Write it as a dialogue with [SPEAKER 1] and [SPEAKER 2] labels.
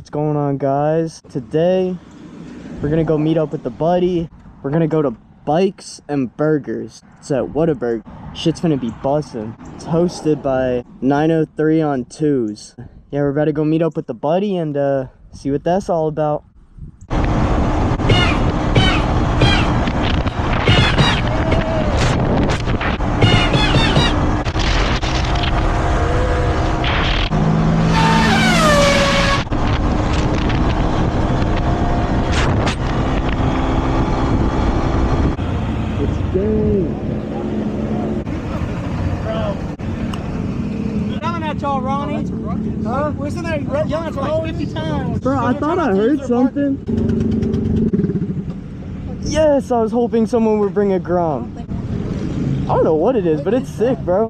[SPEAKER 1] What's going on, guys? Today we're gonna go meet up with the buddy. We're gonna go to Bikes and Burgers. It's at Whataburger. Shit's gonna be bussin'. It's hosted by 903 on 2s. Yeah, we're about to go meet up with the buddy and see what that's all about.
[SPEAKER 2] Y'all, Ronnie. Huh? We're sitting there yelling at you like 50 times.
[SPEAKER 1] Bro, I thought I heard something. Yes, I was hoping someone would bring a Grom. I don't know what it is, but it's sick, bro.